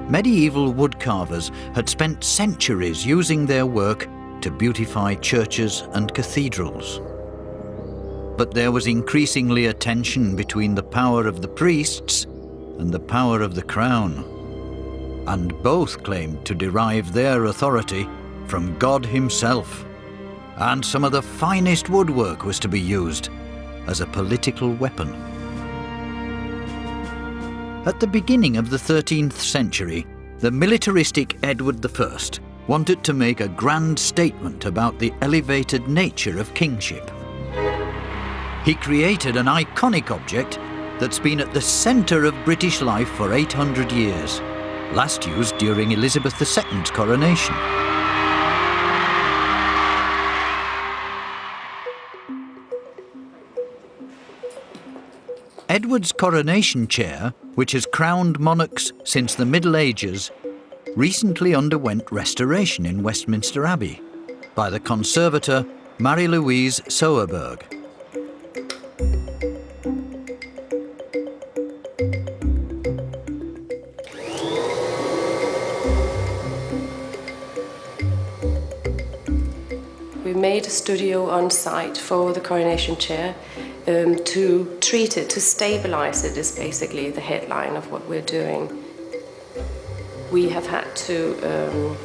Medieval woodcarvers had spent centuries using their work to beautify churches and cathedrals. But there was increasingly a tension between the power of the priests and the power of the crown, and both claimed to derive their authority from God himself, and some of the finest woodwork was to be used as a political weapon. At the beginning of the 13th century, the militaristic Edward I wanted to make a grand statement about the elevated nature of kingship. He created an iconic object that's been at the centre of British life for 800 years, last used during Elizabeth II's coronation. Edward's coronation chair, which has crowned monarchs since the Middle Ages, recently underwent restoration in Westminster Abbey by the conservator Marie-Louise Sauerberg. We made a studio on site for the coronation chair. To treat it, to stabilize it is basically the headline of what we're doing. We have had to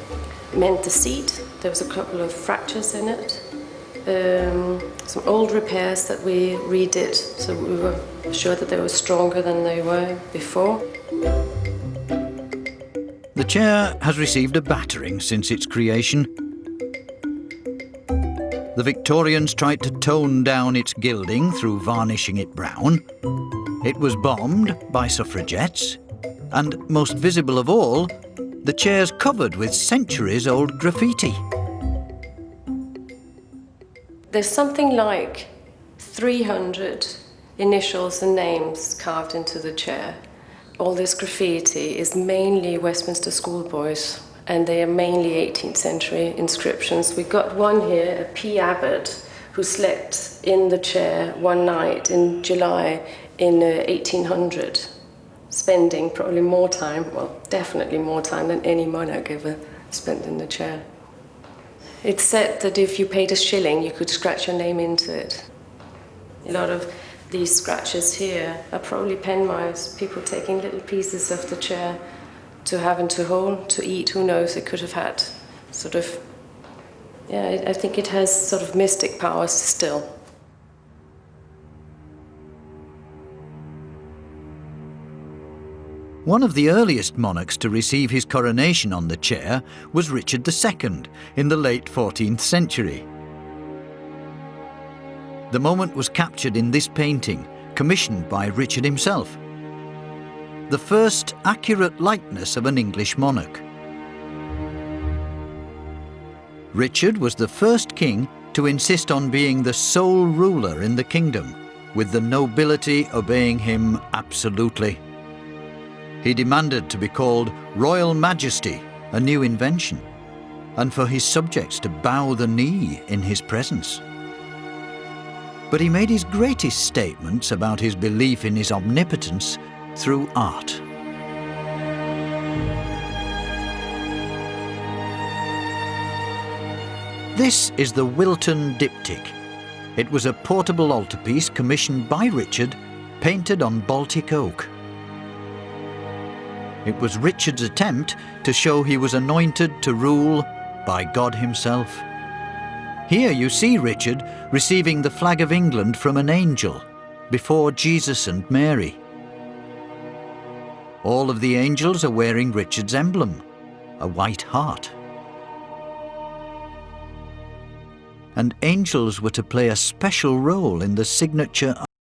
mend the seat. There was a couple of fractures in it. Some old repairs that we redid, so we were sure that they were stronger than they were before. The chair has received a battering since its creation. The Victorians tried to tone down its gilding through varnishing it brown. It was bombed by suffragettes. And most visible of all, the chair's covered with centuries-old graffiti. There's something like 300 initials and names carved into the chair. All this graffiti is mainly Westminster schoolboys, and they are mainly 18th century inscriptions. We got one here, a P. Abbott, who slept in the chair one night in July in 1800, spending probably more time, well, definitely more time than any monarch ever spent in the chair. It's said that if you paid a shilling, you could scratch your name into it. A lot of these scratches here are probably pen marks, people taking little pieces of the chair to have and to hold, to eat, who knows, it could have had sort of, yeah, I think it has sort of mystic powers still. One of the earliest monarchs to receive his coronation on the chair was Richard II in the late 14th century. The moment was captured in this painting, commissioned by Richard himself, the first accurate likeness of an English monarch. Richard was the first king to insist on being the sole ruler in the kingdom, with the nobility obeying him absolutely. He demanded to be called Royal Majesty, a new invention, and for his subjects to bow the knee in his presence. But he made his greatest statements about his belief in his omnipotence through art. This is the Wilton diptych. It was a portable altarpiece commissioned by Richard, painted on Baltic oak. It was Richard's attempt to show he was anointed to rule by God himself. Here you see Richard receiving the flag of England from an angel before Jesus and Mary. All of the angels are wearing Richard's emblem, a white hart. And angels were to play a special role in the signature